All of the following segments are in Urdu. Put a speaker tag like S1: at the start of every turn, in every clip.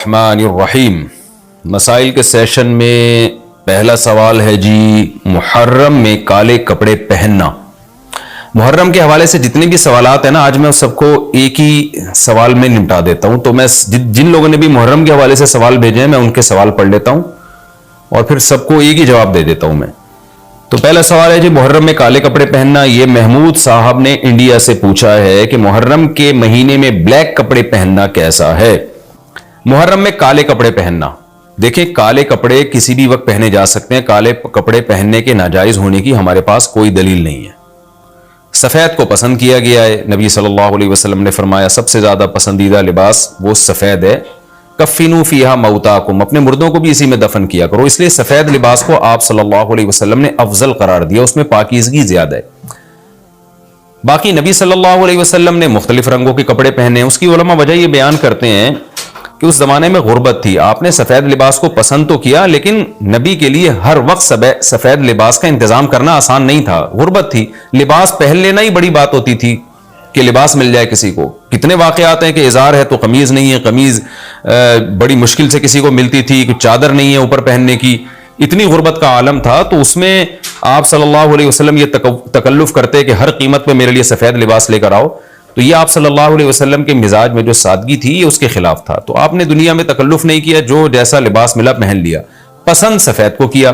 S1: الرحمن الرحیم مسائل کے سیشن میں پہلا سوال ہے جی، محرم میں کالے کپڑے پہننا۔ محرم کے حوالے سے جتنے بھی سوالات ہیں نا، آج میں سب کو ایک ہی سوال میں نمٹا دیتا ہوں۔ تو میں جن لوگوں نے بھی محرم کے حوالے سے سوال بھیجے ہیں میں ان کے سوال پڑھ لیتا ہوں اور پھر سب کو ایک ہی جواب دے دیتا ہوں میں۔ تو پہلا سوال ہے جی، محرم میں کالے کپڑے پہننا۔ یہ محمود صاحب نے انڈیا سے پوچھا ہے کہ محرم کے مہینے میں بلیک کپڑے پہننا کیسا ہے؟ محرم میں کالے کپڑے پہننا، دیکھیں کالے کپڑے کسی بھی وقت پہنے جا سکتے ہیں۔ کالے کپڑے پہننے کے ناجائز ہونے کی ہمارے پاس کوئی دلیل نہیں ہے۔ سفید کو پسند کیا گیا ہے، نبی صلی اللہ علیہ وسلم نے فرمایا سب سے زیادہ پسندیدہ لباس وہ سفید ہے۔ کفنوا فیہا موتاکم، اپنے مردوں کو بھی اسی میں دفن کیا کرو۔ اس لیے سفید لباس کو آپ صلی اللہ علیہ وسلم نے افضل قرار دیا، اس میں پاکیزگی زیادہ ہے۔ باقی نبی صلی اللہ علیہ وسلم نے مختلف رنگوں کے کپڑے پہنے، اس کی علماء وجہ یہ بیان کرتے ہیں کہ اس زمانے میں غربت تھی، آپ نے سفید لباس کو پسند تو کیا لیکن نبی کے لیے ہر وقت سفید لباس کا انتظام کرنا آسان نہیں تھا، غربت تھی۔ لباس پہن لینا ہی بڑی بات ہوتی تھی کہ لباس مل جائے کسی کو۔ کتنے واقعات ہیں کہ ازار ہے تو قمیض نہیں ہے، قمیض بڑی مشکل سے کسی کو ملتی تھی، کچھ چادر نہیں ہے اوپر پہننے کی، اتنی غربت کا عالم تھا۔ تو اس میں آپ صلی اللہ علیہ وسلم یہ تکلف کرتے کہ ہر قیمت پہ میرے لیے سفید لباس لے کر آؤ، تو یہ آپ صلی اللہ علیہ وسلم کے مزاج میں جو سادگی تھی یہ اس کے خلاف تھا۔ تو آپ نے دنیا میں تکلف نہیں کیا، جو جیسا لباس ملا پہن لیا، پسند سفید کو کیا۔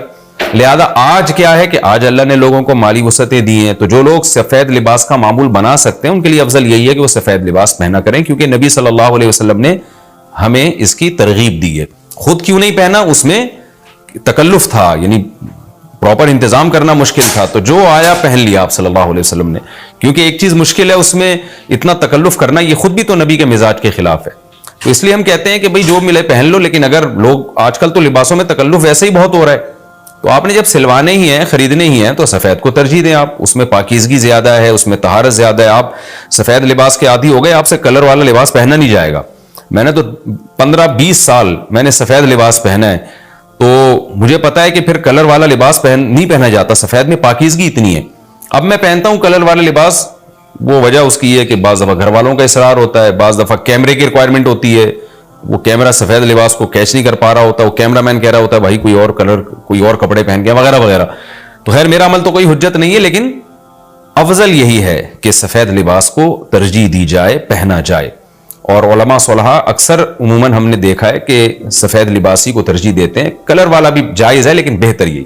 S1: لہذا آج کیا ہے کہ آج اللہ نے لوگوں کو مالی وسعتیں دی ہیں، تو جو لوگ سفید لباس کا معمول بنا سکتے ہیں ان کے لیے افضل یہی ہے کہ وہ سفید لباس پہنا کریں، کیونکہ نبی صلی اللہ علیہ وسلم نے ہمیں اس کی ترغیب دی ہے۔ خود کیوں نہیں پہنا؟ اس میں تکلف تھا، یعنی پراپر انتظام کرنا مشکل تھا، تو جو آیا پہن لیا آپ صلی اللہ علیہ وسلم نے، کیونکہ ایک چیز مشکل ہے اس میں اتنا تکلف کرنا، یہ خود بھی تو نبی کے مزاج کے خلاف ہے۔ تو اس لیے ہم کہتے ہیں کہ بھئی جو ملے پہن لو، لیکن اگر لوگ آج کل تو لباسوں میں تکلف ویسے ہی بہت ہو رہا ہے، تو آپ نے جب سلوانے ہی ہیں، خریدنے ہی ہیں، تو سفید کو ترجیح دیں آپ، اس میں پاکیزگی زیادہ ہے، اس میں طہارت زیادہ ہے۔ آپ سفید لباس کے عادی ہو گئے، آپ سے کلر والا لباس پہنا نہیں جائے گا۔ میں نے تو 15-20 سال میں نے سفید لباس پہنا ہے، تو مجھے پتا ہے کہ پھر کلر والا لباس نہیں پہنا جاتا، سفید میں پاکیزگی اتنی ہے۔ اب میں پہنتا ہوں کلر والا لباس، وہ وجہ اس کی ہے کہ بعض دفعہ گھر والوں کا اصرار ہوتا ہے، بعض دفعہ کیمرے کی ریکوائرمنٹ ہوتی ہے، وہ کیمرہ سفید لباس کو کیچ نہیں کر پا رہا ہوتا، وہ کیمرہ مین کہہ رہا ہوتا ہے بھائی کوئی اور کلر، کوئی اور کپڑے پہن کے وغیرہ وغیرہ۔ تو خیر میرا عمل تو کوئی حجت نہیں ہے، لیکن افضل یہی ہے کہ سفید لباس کو ترجیح دی جائے، پہنا جائے۔ اور علماء صلحاء اکثر عموماً ہم نے دیکھا ہے کہ سفید لباسی کو ترجیح دیتے ہیں، کلر والا بھی جائز ہے لیکن بہتر یہی۔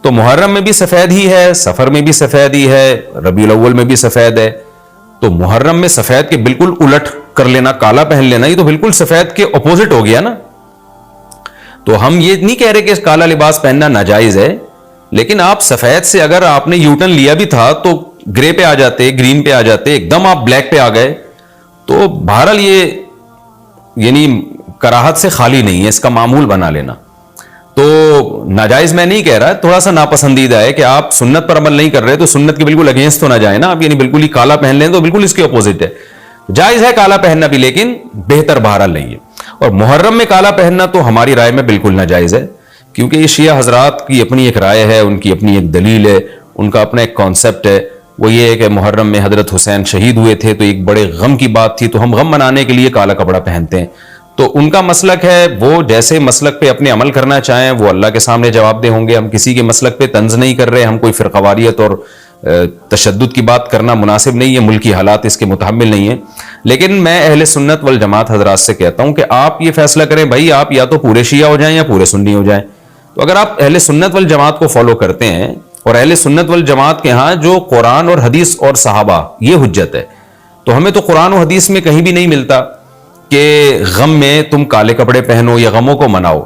S1: تو محرم میں بھی سفید ہی ہے، سفر میں بھی سفید ہی ہے، ربیع الاول میں بھی سفید ہے۔ تو محرم میں سفید کے بالکل الٹ کر لینا، کالا پہن لینا، یہ تو بالکل سفید کے اپوزٹ ہو گیا نا۔ تو ہم یہ نہیں کہہ رہے کہ کالا لباس پہننا ناجائز ہے، لیکن آپ سفید سے اگر آپ نے یوٹرن لیا بھی تھا تو گرے پہ آ جاتے، گرین پہ آ جاتے، ایک دم آپ بلیک پہ آ گئے، تو بہرحال یہ یعنی کراہت سے خالی نہیں ہے، اس کا معمول بنا لینا۔ تو ناجائز میں نہیں کہہ رہا، تھوڑا سا ناپسندیدہ ہے کہ آپ سنت پر عمل نہیں کر رہے تو سنت کے بالکل اگینسٹ تو نہ جائیں نا آپ، یعنی بالکل ہی کالا پہن لیں تو بالکل اس کے اپوزٹ ہے۔ جائز ہے کالا پہننا بھی، لیکن بہتر بہرحال نہیں ہے۔ اور محرم میں کالا پہننا تو ہماری رائے میں بالکل ناجائز ہے، کیونکہ یہ شیعہ حضرات کی اپنی ایک رائے ہے، ان کی اپنی ایک دلیل ہے، ان کا اپنا ایک کانسیپٹ ہے۔ وہ یہ ہے کہ محرم میں حضرت حسین شہید ہوئے تھے تو ایک بڑے غم کی بات تھی، تو ہم غم منانے کے لیے کالا کپڑا پہنتے ہیں۔ تو ان کا مسلک ہے، وہ جیسے مسلک پہ اپنے عمل کرنا چاہیں وہ اللہ کے سامنے جواب دہ ہوں گے۔ ہم کسی کے مسلک پہ طنز نہیں کر رہے، ہم کوئی فرقواریت اور تشدد کی بات کرنا مناسب نہیں ہے، ملکی حالات اس کے متحمل نہیں ہیں۔ لیکن میں اہل سنت والجماعت حضرات سے کہتا ہوں کہ آپ یہ فیصلہ کریں بھائی، آپ یا تو پورے شیعہ ہو جائیں یا پورے سنی ہو جائیں۔ تو اگر آپ اہل سنت والجماعت کو فالو کرتے ہیں، اور اہل سنت والجماعت کے ہاں جو قرآن اور حدیث اور صحابہ یہ حجت ہے، تو ہمیں تو قرآن و حدیث میں کہیں بھی نہیں ملتا کہ غم میں تم کالے کپڑے پہنو یا غموں کو مناؤ۔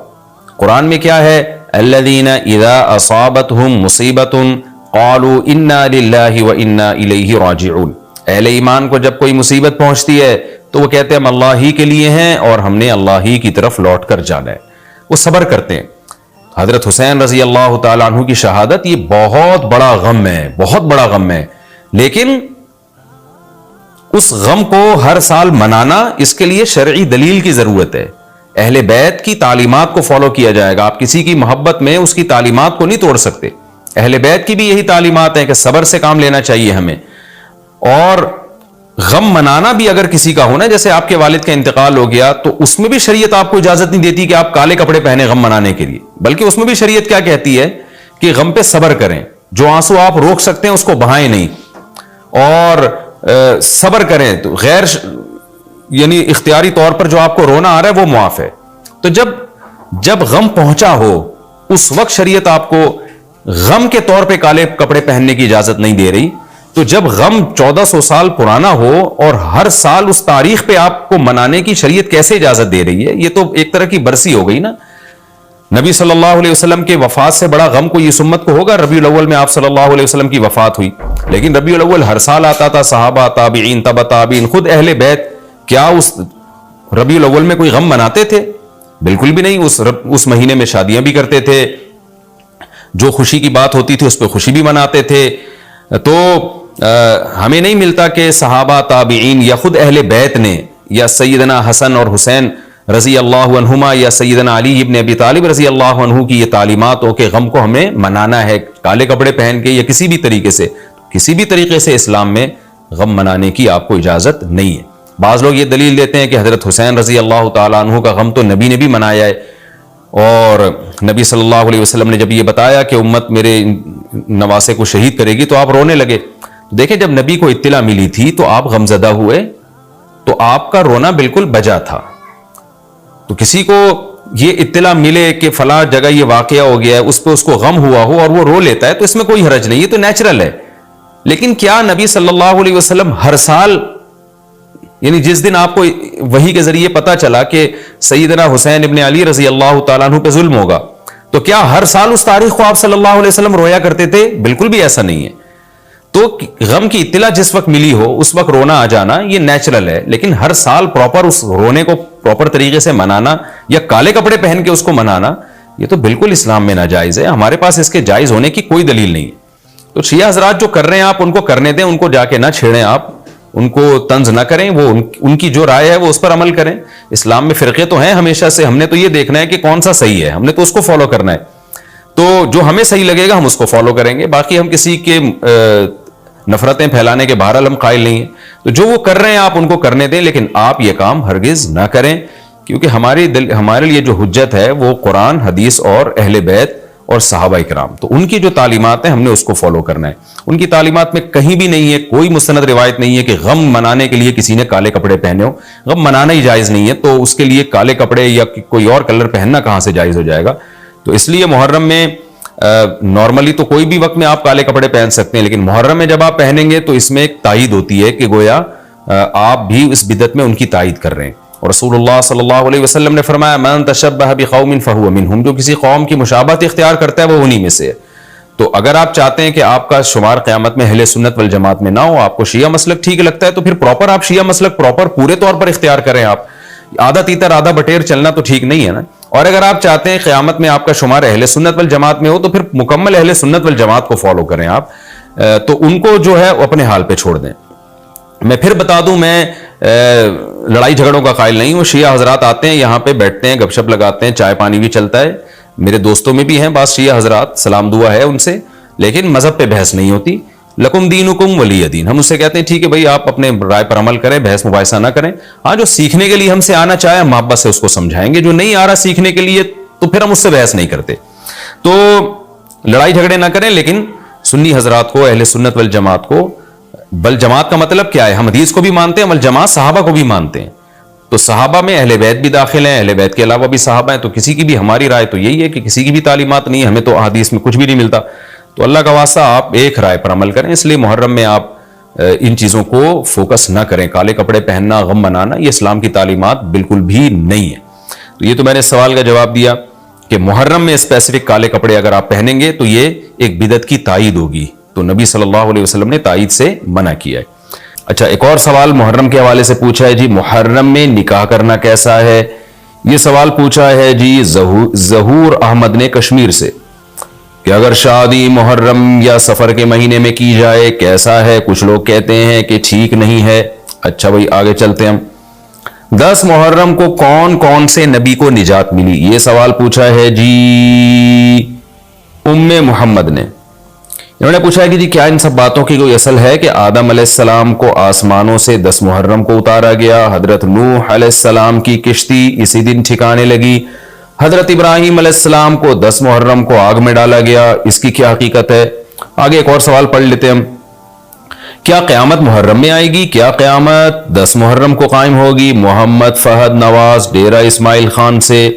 S1: قرآن میں کیا ہے؟ الذین اذا اصابتہم مصیبۃ قالوا انا للہ وانا الیہ راجعون۔ اہل ایمان کو جب کوئی مصیبت پہنچتی ہے تو وہ کہتے ہیں ہم اللہ ہی کے لیے ہیں اور ہم نے اللہ ہی کی طرف لوٹ کر جانا ہے، وہ صبر کرتے ہیں۔ حضرت حسین رضی اللہ تعالیٰ عنہ کی شہادت یہ بہت بڑا غم ہے، بہت بڑا غم ہے، لیکن اس غم کو ہر سال منانا، اس کے لیے شرعی دلیل کی ضرورت ہے۔ اہل بیت کی تعلیمات کو فالو کیا جائے گا، آپ کسی کی محبت میں اس کی تعلیمات کو نہیں توڑ سکتے۔ اہل بیت کی بھی یہی تعلیمات ہیں کہ صبر سے کام لینا چاہیے ہمیں، اور غم منانا بھی اگر کسی کا ہونا، جیسے آپ کے والد کا انتقال ہو گیا، تو اس میں بھی شریعت آپ کو اجازت نہیں دیتی کہ آپ کالے کپڑے پہنے غم منانے کے لیے، بلکہ اس میں بھی شریعت کیا کہتی ہے کہ غم پہ صبر کریں، جو آنسو آپ روک سکتے ہیں اس کو بہائیں نہیں، اور صبر کریں، تو غیر یعنی اختیاری طور پر جو آپ کو رونا آ رہا ہے وہ معاف ہے۔ تو جب غم پہنچا ہو اس وقت شریعت آپ کو غم کے طور پہ کالے کپڑے پہننے کی اجازت نہیں دے رہی، تو جب غم 1400 سال پرانا ہو اور ہر سال اس تاریخ پہ آپ کو منانے کی شریعت کیسے اجازت دے رہی ہے؟ یہ تو ایک طرح کی برسی ہو گئی نا۔ نبی صلی اللہ علیہ وسلم کے وفات سے بڑا غم کوئی اس امت کو ہوگا؟ ربیع الاول میں آپ صلی اللہ علیہ وسلم کی وفات ہوئی، لیکن ربیع الاول ہر سال آتا تھا، صحابہ، تابعین، تبع تابعین، خود اہل بیت کیا اس ربیع الاول میں کوئی غم مناتے تھے؟ بالکل بھی نہیں۔ اس مہینے میں شادیاں بھی کرتے تھے، جو خوشی کی بات ہوتی تھی اس پہ خوشی بھی مناتے تھے۔ تو ہمیں نہیں ملتا کہ صحابہ، تابعین یا خود اہل بیت نے یا سیدنا حسن اور حسین رضی اللہ عنہما یا سیدنا علی ابن ابی طالب رضی اللہ عنہ کی یہ تعلیمات ہو کہ غم کو ہمیں منانا ہے کالے کپڑے پہن کے یا کسی بھی طریقے سے اسلام میں غم منانے کی آپ کو اجازت نہیں ہے۔ بعض لوگ یہ دلیل دیتے ہیں کہ حضرت حسین رضی اللہ تعالیٰ عنہ کا غم تو نبی نے بھی منایا ہے، اور نبی صلی اللہ علیہ وسلم نے جب یہ بتایا کہ امت میرے نواسے کو شہید کرے گی تو آپ رونے لگے۔ دیکھیں جب نبی کو اطلاع ملی تھی تو آپ غمزدہ ہوئے، تو آپ کا رونا بالکل بجا تھا۔ تو کسی کو یہ اطلاع ملے کہ فلاں جگہ یہ واقعہ ہو گیا ہے، اس پہ اس کو غم ہوا ہو اور وہ رو لیتا ہے، تو اس میں کوئی حرج نہیں، یہ تو نیچرل ہے۔ لیکن کیا نبی صلی اللہ علیہ وسلم ہر سال، یعنی جس دن آپ کو وحی کے ذریعے پتا چلا کہ سیدنا حسین ابن علی رضی اللہ تعالیٰ عنہ پہ ظلم ہوگا، تو کیا ہر سال اس تاریخ کو آپ صلی اللہ علیہ وسلم رویا کرتے تھے؟ بالکل بھی ایسا نہیں ہے۔ تو غم کی اطلاع جس وقت ملی ہو اس وقت رونا آ جانا یہ نیچرل ہے، لیکن ہر سال پراپر اس رونے کو پراپر طریقے سے منانا یا کالے کپڑے پہن کے اس کو منانا، یہ تو بالکل اسلام میں ناجائز ہے۔ ہمارے پاس اس کے جائز ہونے کی کوئی دلیل نہیں ہے۔ تو شیعہ حضرات جو کر رہے ہیں آپ ان کو کرنے دیں، ان کو جا کے نہ چھیڑیں، آپ ان کو طنز نہ کریں، وہ ان کی جو رائے ہے وہ اس پر عمل کریں۔ اسلام میں فرقے تو ہیں ہمیشہ سے، ہم نے تو یہ دیکھنا ہے کہ کون سا صحیح ہے، ہم نے تو اس کو فالو کرنا ہے۔ تو جو ہمیں صحیح لگے گا ہم اس کو فالو کریں گے، باقی ہم کسی کے نفرتیں پھیلانے کے بہرحال ہم قائل نہیں ہیں۔ تو جو وہ کر رہے ہیں آپ ان کو کرنے دیں، لیکن آپ یہ کام ہرگز نہ کریں، کیونکہ ہمارے لیے جو حجت ہے وہ قرآن، حدیث اور اہل بیت اور صحابہ کرام، تو ان کی جو تعلیمات ہیں ہم نے اس کو فالو کرنا ہے۔ ان کی تعلیمات میں کہیں بھی نہیں ہے، کوئی مستند روایت نہیں ہے کہ غم منانے کے لیے کسی نے کالے کپڑے پہنے ہو۔ غم منانا ہی جائز نہیں ہے، تو اس کے لیے کالے کپڑے یا کوئی اور کلر پہننا کہاں سے جائز ہو جائے گا؟ تو اس لیے محرم میں نارملی تو کوئی بھی وقت میں آپ کالے کپڑے پہن سکتے ہیں، لیکن محرم میں جب آپ پہنیں گے تو اس میں ایک تائید ہوتی ہے کہ گویا آپ بھی اس بدعت میں ان کی تائید کر رہے ہیں۔ اور رسول اللہ صلی اللہ علیہ وسلم نے فرمایا من تشبہ بقوم فہو منہم، جو کسی قوم کی مشابہت اختیار کرتا ہے وہ انہی میں سے ہے۔ تو اگر آپ چاہتے ہیں کہ آپ کا شمار قیامت میں اہل سنت والجماعت میں نہ ہو، آپ کو شیعہ مسلک ٹھیک لگتا ہے، تو پھر پراپر آپ شیعہ مسلک پراپر پورے طور پر اختیار کریں۔ آپ آدھا تیتر آدھا بٹیر چلنا تو ٹھیک نہیں ہے نا۔ اور اگر آپ چاہتے ہیں قیامت میں آپ کا شمار اہل سنت والجماعت میں ہو، تو پھر مکمل اہل سنت والجماعت کو فالو کریں آپ، تو ان کو جو ہے اپنے حال پہ چھوڑ دیں۔ میں پھر بتا دوں، میں لڑائی جھگڑوں کا قائل نہیں ہوں۔ شیعہ حضرات آتے ہیں یہاں پہ بیٹھتے ہیں، گپ شپ لگاتے ہیں، چائے پانی بھی چلتا ہے، میرے دوستوں میں بھی ہیں بعض شیعہ حضرات، سلام دعا ہے ان سے، لیکن مذہب پہ بحث نہیں ہوتی۔ لکم دینکم ولی دین، ہم اس سے کہتے ہیں ٹھیک ہے بھائی آپ اپنے رائے پر عمل کریں، بحث مباحثہ نہ کریں۔ ہاں جو سیکھنے کے لیے ہم سے آنا چاہے ہم محبت سے اس کو سمجھائیں گے، جو نہیں آ رہا سیکھنے کے لیے تو پھر ہم اس سے بحث نہیں کرتے۔ تو لڑائی جھگڑے نہ کریں، لیکن سنی حضرات کو، اہل سنت والجماعت کو، بل جماعت کا مطلب کیا ہے؟ ہم حدیث کو بھی مانتے ہیں، بل جماعت صحابہ کو بھی مانتے ہیں۔ تو صحابہ میں اہل بیت بھی داخل ہیں، اہل بیت کے علاوہ بھی صحابہ ہیں، تو کسی کی بھی ہماری رائے تو یہی ہے کہ کسی کی بھی تعلیمات نہیں ہے، ہمیں تو احادیث میں کچھ بھی نہیں ملتا۔ تو اللہ کا واسطہ آپ ایک رائے پر عمل کریں۔ اس لیے محرم میں آپ ان چیزوں کو فوکس نہ کریں، کالے کپڑے پہننا، غم منانا، یہ اسلام کی تعلیمات بالکل بھی نہیں ہے۔ تو یہ تو میں نے سوال کا جواب دیا کہ محرم میں اسپیسیفک کالے کپڑے اگر آپ پہنیں گے تو یہ ایک بدعت کی تائید ہوگی، تو نبی صلی اللہ علیہ وسلم نے تائید سے منع کیا ہے۔ اچھا، ایک اور سوال محرم کے حوالے سے پوچھا ہے جی، محرم میں نکاح کرنا کیسا ہے؟ یہ سوال پوچھا ہے جی ظہور احمد نے کشمیر سے، کہ اگر شادی محرم یا سفر کے مہینے میں کی جائے کیسا ہے؟ کچھ لوگ کہتے ہیں کہ ٹھیک نہیں ہے۔ اچھا بھائی آگے چلتے ہیں ہم۔ 10 محرم کو کون کون سے نبی کو نجات ملی؟ یہ سوال پوچھا ہے جی ام محمد نے۔ انہوں نے پوچھا کہ جی کیا ان سب باتوں کی کوئی اصل ہے کہ آدم علیہ السلام کو آسمانوں سے 10 محرم کو اتارا گیا، حضرت نوح علیہ السلام کی کشتی اسی دن ٹھکانے لگی، حضرت ابراہیم علیہ السلام کو 10 محرم کو آگ میں ڈالا گیا، اس کی کیا حقیقت ہے؟ آگے ایک اور سوال پڑھ لیتے ہم، کیا قیامت محرم میں آئے گی؟ کیا قیامت 10 محرم کو قائم ہوگی؟ محمد فہد نواز ڈیرہ اسماعیل خان سے۔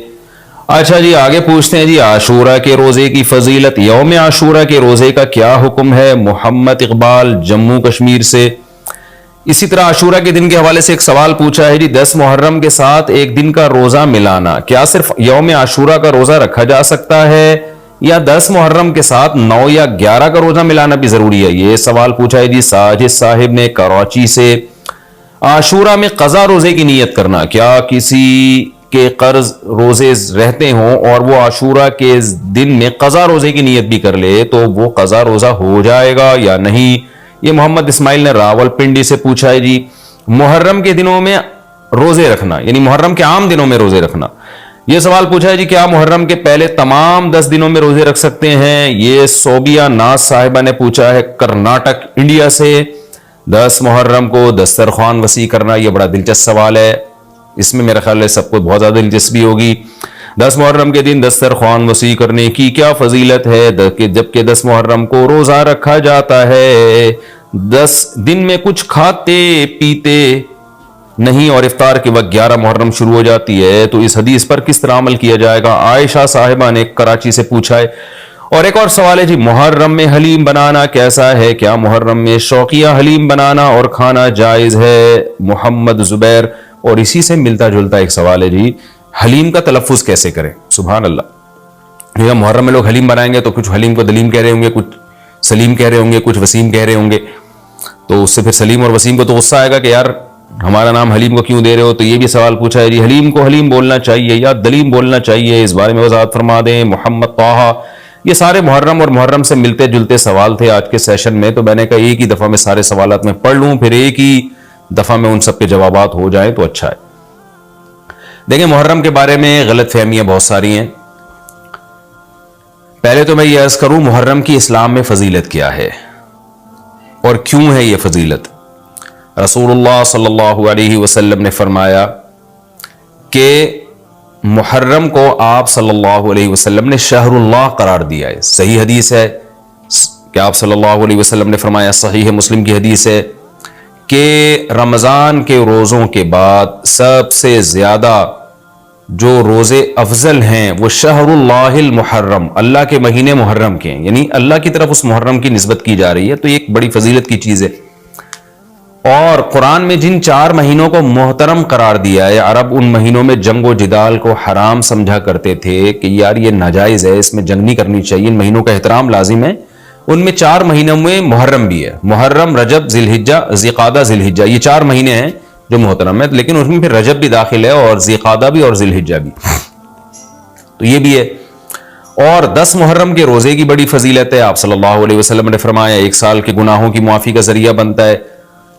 S1: اچھا جی آگے پوچھتے ہیں جی عاشورہ کے روزے کی فضیلت، یوم عاشورہ کے روزے کا کیا حکم ہے؟ محمد اقبال جموں کشمیر سے۔ اسی طرح عاشورہ کے دن کے حوالے سے ایک سوال پوچھا ہے جی 10 محرم کے ساتھ ایک دن کا روزہ ملانا، کیا صرف یوم عاشورہ کا روزہ رکھا جا سکتا ہے یا 10 محرم کے ساتھ 9 یا 11 کا روزہ ملانا بھی ضروری ہے؟ یہ سوال پوچھا ہے جی ساجد صاحب نے کراچی سے۔ عاشورہ میں قضا روزے کی نیت کرنا، کیا کسی کے قرض روزے رہتے ہوں اور وہ عاشورہ کے دن میں قضا روزے کی نیت بھی کر لے تو وہ قضا روزہ ہو جائے گا یا نہیں؟ یہ محمد اسماعیل نے راول پنڈی سے پوچھا ہے جی محرم کے دنوں میں روزے رکھنا، یعنی محرم کے عام دنوں میں روزے رکھنا، یہ سوال پوچھا ہے جی کیا محرم کے پہلے تمام 10 دنوں میں روزے رکھ سکتے ہیں؟ یہ صوبیہ ناز صاحبہ نے پوچھا ہے کرناٹک انڈیا سے۔ 10 محرم کو دسترخوان وسیع کرنا، یہ بڑا دلچسپ سوال ہے، اس میں میرا خیال ہے سب کو بہت زیادہ دلچسپی ہوگی۔ 10 محرم کے دن دسترخوان وسیع کرنے کی کیا فضیلت ہے جبکہ 10 محرم کو روزہ رکھا جاتا ہے؟ 10 دن میں کچھ کھاتے پیتے نہیں اور افطار کے وقت 11 محرم شروع ہو جاتی ہے، تو اس حدیث پر کس طرح عمل کیا جائے گا؟ عائشہ صاحبہ نے کراچی سے پوچھا ہے۔ اور ایک اور سوال ہے جی محرم میں حلیم بنانا کیسا ہے؟ کیا محرم میں شوقیہ حلیم بنانا اور کھانا جائز ہے؟ محمد زبیر۔ اور اسی سے ملتا جلتا ایک سوال ہے جی حلیم کا تلفظ کیسے کریں؟ سبحان اللہ، محرم میں لوگ حلیم بنائیں گے تو کچھ حلیم کو دلیم کہہ رہے ہوں گے، کچھ سلیم کہہ رہے ہوں گے، کچھ وسیم کہہ رہے ہوں گے، تو اس سے پھر سلیم اور وسیم کو تو غصہ آئے گا کہ یار ہمارا نام حلیم کو کیوں دے رہے ہو؟ تو یہ بھی سوال پوچھا ہے جی حلیم کو حلیم بولنا چاہیے یا دلیم بولنا چاہیے، اس بارے میں وضاحت فرما دیں۔ محمد طاہا۔ یہ سارے محرم اور محرم سے ملتے جلتے سوال تھے آج کے سیشن میں، تو میں نے کہا ایک ہی دفعہ میں سارے سوالات میں پڑھ لوں، پھر ایک ہی دفعہ میں ان سب کے جوابات ہو جائیں تو اچھا ہے۔ دیکھیں محرم کے بارے میں غلط فہمیاں بہت ساری ہیں۔ پہلے تو میں یہ عرض کروں محرم کی اسلام میں فضیلت کیا ہے اور کیوں ہے یہ فضیلت۔ رسول اللہ صلی اللہ علیہ وسلم نے فرمایا کہ محرم کو آپ صلی اللہ علیہ وسلم نے شہر اللہ قرار دیا ہے۔ صحیح حدیث ہے کہ آپ صلی اللہ علیہ وسلم نے فرمایا، صحیح مسلم کی حدیث ہے کہ رمضان کے روزوں کے بعد سب سے زیادہ جو روزے افضل ہیں وہ شہر اللہ المحرم، اللہ کے مہینے محرم کے ہیں، یعنی اللہ کی طرف اس محرم کی نسبت کی جا رہی ہے، تو یہ ایک بڑی فضیلت کی چیز ہے۔ اور قرآن میں جن 4 مہینوں کو محترم قرار دیا ہے، عرب ان مہینوں میں جنگ و جدال کو حرام سمجھا کرتے تھے کہ یار یہ ناجائز ہے، اس میں جنگ نہیں کرنی چاہیے، ان مہینوں کا احترام لازم ہے۔ ان میں 4 مہینوں میں محرم بھی ہے، محرم، رجب، ذی الحجہ، ذی قعدہ، ذی الحجہ، یہ 4 مہینے ہیں جو محترم ہے، لیکن اس میں پھر رجب بھی داخل ہے اور ذی قعدہ بھی اور ذی الحجہ بھی، تو یہ بھی ہے۔ اور 10 محرم کے روزے کی بڑی فضیلت ہے، آپ صلی اللہ علیہ وسلم نے فرمایا 1 سال کے گناہوں کی معافی کا ذریعہ بنتا ہے،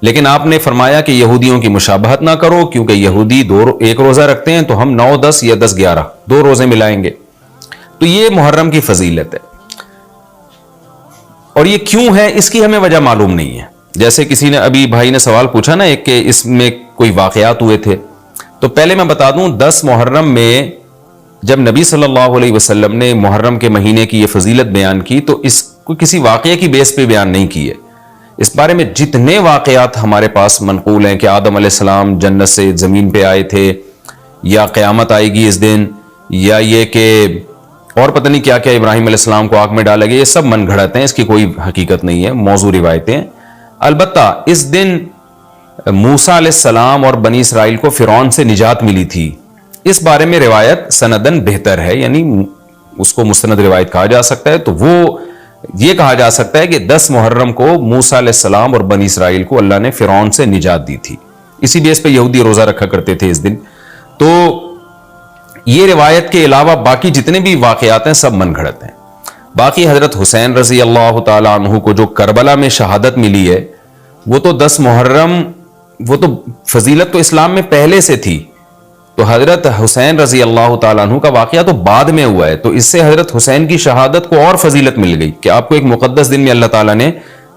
S1: لیکن آپ نے فرمایا کہ یہودیوں کی مشابہت نہ کرو کیونکہ یہودی 1 روزہ رکھتے ہیں تو ہم 9 10 یا 10 11 2 روزے ملائیں گے، تو یہ محرم کی فضیلت ہے۔ اور یہ کیوں ہے اس کی ہمیں وجہ معلوم نہیں ہے۔ جیسے کسی نے ابھی بھائی نے سوال پوچھا نا ایک کہ اس میں کوئی واقعات ہوئے تھے، تو پہلے میں بتا دوں 10 محرم میں جب نبی صلی اللہ علیہ وسلم نے محرم کے مہینے کی یہ فضیلت بیان کی تو اس کو کسی واقعے کی بیس پہ بیان نہیں کی ہے۔ اس بارے میں جتنے واقعات ہمارے پاس منقول ہیں کہ آدم علیہ السلام جنت سے زمین پہ آئے تھے، یا قیامت آئے گی اس دن، یا یہ کہ اور پتہ نہیں کیا کیا ابراہیم علیہ السلام کو آگ میں ڈالا گیا، یہ سب من گھڑت ہیں، اس کی کوئی حقیقت نہیں ہے، موضوع روایتیں۔ البتہ اس دن موسیٰ علیہ السلام اور بنی اسرائیل کو فرعون سے نجات ملی تھی، اس بارے میں روایت سندن بہتر ہے، یعنی اس کو مستند روایت کہا جا سکتا ہے۔ تو وہ یہ کہا جا سکتا ہے کہ 10 محرم کو موسیٰ علیہ السلام اور بنی اسرائیل کو اللہ نے فرعون سے نجات دی تھی، اسی بیس پہ یہودی روزہ رکھا کرتے تھے اس دن۔ تو یہ روایت کے علاوہ باقی جتنے بھی واقعات ہیں سب من گھڑت ہیں۔ باقی حضرت حسین رضی اللہ تعالی عنہ کو جو کربلا میں شہادت ملی ہے، وہ تو 10 محرم، وہ تو فضیلت تو اسلام میں پہلے سے تھی، تو حضرت حسین رضی اللہ تعالیٰ عنہ کا واقعہ تو بعد میں ہوا ہے، تو اس سے حضرت حسین کی شہادت کو اور فضیلت مل گئی کہ آپ کو ایک مقدس دن میں اللہ تعالیٰ نے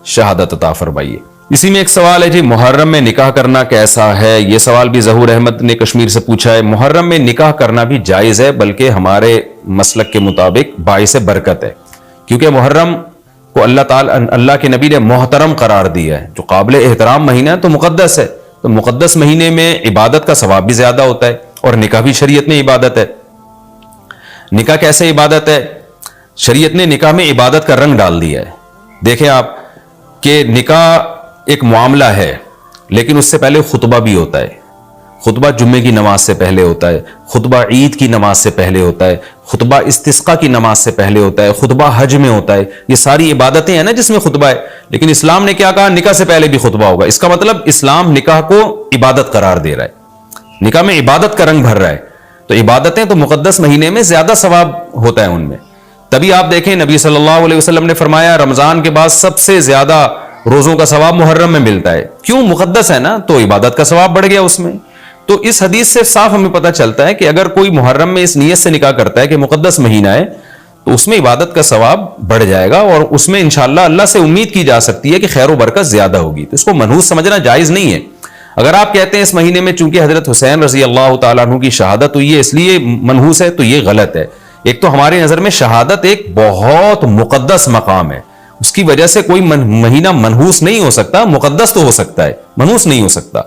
S1: شہادت عطا فرمائی ہے۔ اسی میں ایک سوال ہے جی، محرم میں نکاح کرنا کیسا ہے؟ یہ سوال بھی ظہور احمد نے کشمیر سے پوچھا ہے۔ محرم میں نکاح کرنا بھی جائز ہے، بلکہ ہمارے مسلک کے مطابق باعث برکت ہے، کیونکہ محرم کو اللہ کے نبی نے محترم قرار دیا ہے، جو قابل احترام مہینہ ہے تو مقدس ہے، تو مقدس مہینے میں عبادت کا ثواب بھی زیادہ ہوتا ہے، اور نکاح بھی شریعت میں عبادت ہے۔ نکاح کیسے عبادت ہے؟ شریعت نے نکاح میں عبادت کا رنگ ڈال دیا ہے۔ دیکھیں آپ کہ نکاح ایک معاملہ ہے، لیکن اس سے پہلے خطبہ بھی ہوتا ہے۔ خطبہ جمعے کی نماز سے پہلے ہوتا ہے، خطبہ عید کی نماز سے پہلے ہوتا ہے، خطبہ استسقاء کی نماز سے پہلے ہوتا ہے، خطبہ حج میں ہوتا ہے۔ یہ ساری عبادتیں ہیں نا جس میں خطبہ ہے، لیکن اسلام نے کیا کہا؟ نکاح سے پہلے بھی خطبہ ہوگا۔ اس کا مطلب اسلام نکاح کو عبادت قرار دے رہا ہے، نکاح میں عبادت کا رنگ بھر رہا ہے۔ تو عبادتیں تو مقدس مہینے میں زیادہ ثواب ہوتا ہے ان میں۔ تبھی آپ دیکھیں نبی صلی اللہ علیہ وسلم نے فرمایا رمضان کے بعد سب سے زیادہ روزوں کا ثواب محرم میں ملتا ہے، کیوں؟ مقدس ہے نا، تو عبادت کا ثواب بڑھ گیا اس میں۔ تو اس حدیث سے صاف ہمیں پتہ چلتا ہے کہ اگر کوئی محرم میں اس نیت سے نکاح کرتا ہے کہ مقدس مہینہ ہے، تو اس میں عبادت کا ثواب بڑھ جائے گا، اور اس میں انشاءاللہ اللہ سے امید کی جا سکتی ہے کہ خیر و برکت زیادہ ہوگی۔ تو اس کو منحوس سمجھنا جائز نہیں ہے۔ اگر آپ کہتے ہیں اس مہینے میں چونکہ حضرت حسین رضی اللہ تعالیٰ عنہ کی شہادت ہوئی ہے اس لیے منحوس ہے، تو یہ غلط ہے۔ ایک تو ہماری نظر میں شہادت ایک بہت مقدس مقام ہے، اس کی وجہ سے کوئی مہینہ منحوس نہیں ہو سکتا، مقدس تو ہو سکتا ہے، منحوس نہیں ہو سکتا۔